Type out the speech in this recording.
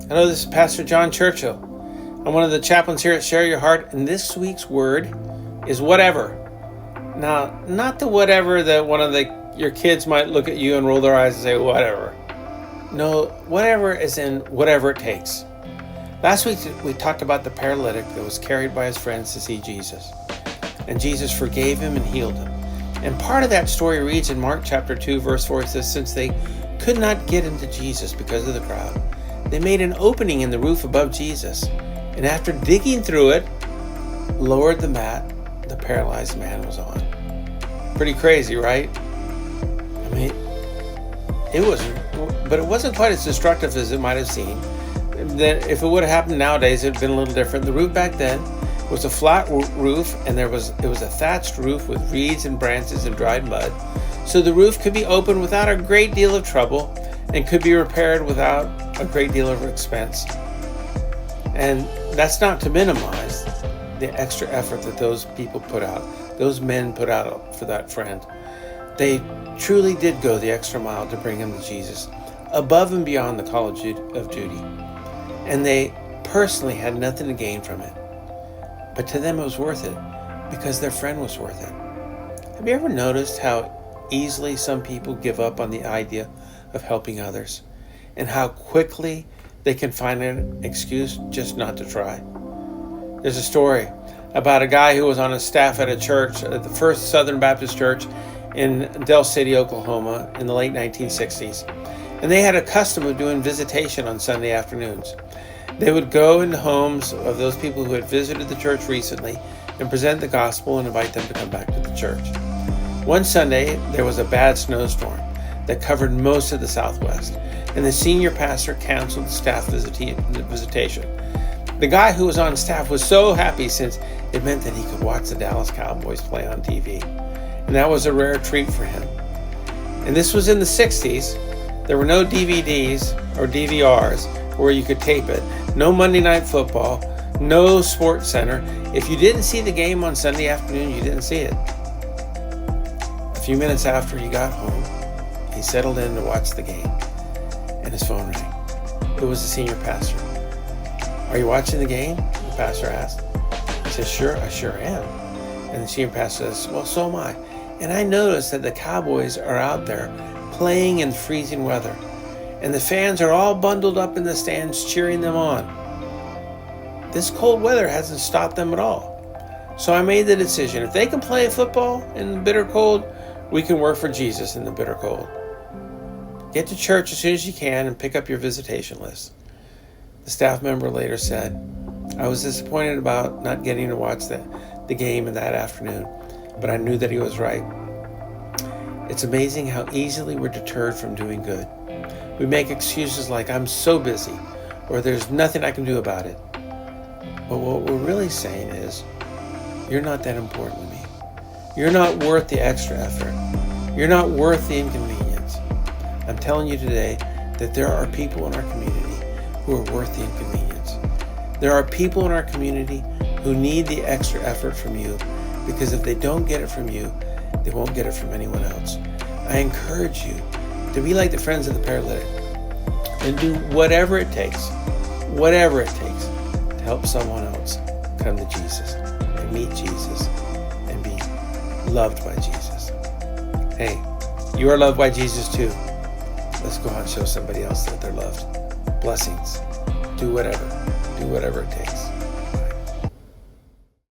Hello, this is Pastor John Churchill. I'm one of the chaplains here at Share Your Heart, and this week's word is whatever. Now, not the whatever that your kids might look at you and roll their eyes and say, whatever. No, whatever is in whatever it takes. Last week, we talked about the paralytic that was carried by his friends to see Jesus. And Jesus forgave him and healed him. And part of that story reads in Mark chapter 2, verse 4, it says, since they could not get him to Jesus because of the crowd, they made an opening in the roof above Jesus. And after digging through it, lowered the mat the paralyzed man was on. Pretty crazy, right? I mean, but it wasn't quite as destructive as it might have seemed. Then, if it would have happened nowadays, it would have been a little different. The roof back then was a flat roof, and it was a thatched roof with reeds and branches and dried mud. So the roof could be opened without a great deal of trouble and could be repaired without a great deal of expense. And that's not to minimize the extra effort that those men put out for that friend. They truly did go the extra mile to bring him to Jesus, above and beyond the call of duty. And they personally had nothing to gain from it. But to them it was worth it, because their friend was worth it. Have you ever noticed how easily some people give up on the idea of helping others, and how quickly they can find an excuse just not to try? There's a story about a guy who was on a staff at a church, at the First Southern Baptist Church in Del City, Oklahoma, in the late 1960s. And they had a custom of doing visitation on Sunday afternoons. They would go into homes of those people who had visited the church recently and present the gospel and invite them to come back to the church. One Sunday, there was a bad snowstorm that covered most of the Southwest, and the senior pastor canceled the staff visitation. The guy who was on staff was so happy, since it meant that he could watch the Dallas Cowboys play on TV. And that was a rare treat for him. And this was in the 60s. There were no DVDs or DVRs where you could tape it. No Monday Night Football. No Sports Center. If you didn't see the game on Sunday afternoon, you didn't see it. A few minutes after he got home, he settled in to watch the game, and his phone rang. It was the senior pastor. "Are you watching the game?" the pastor asked. He said, "Sure, I sure am." And the senior pastor says, "Well, so am I. And I noticed that the Cowboys are out there playing in freezing weather, and the fans are all bundled up in the stands cheering them on. This cold weather hasn't stopped them at all. So I made the decision, if they can play football in the bitter cold, we can work for Jesus in the bitter cold. Get to church as soon as you can and pick up your visitation list." The staff member later said, "I was disappointed about not getting to watch the game in that afternoon, but I knew that he was right." It's amazing how easily we're deterred from doing good. We make excuses like, "I'm so busy," or "there's nothing I can do about it." But what we're really saying is, you're not that important to me. You're not worth the extra effort. You're not worth the inconvenience. I'm telling you today that there are people in our community who are worth the inconvenience. There are people in our community who need the extra effort from you, because if they don't get it from you, they won't get it from anyone else. I encourage you to be like the friends of the paralytic and do whatever it takes to help someone else come to Jesus and meet Jesus and be loved by Jesus. Hey, you are loved by Jesus too. Let's go out and show somebody else that they're loved. Blessings. Do whatever it takes.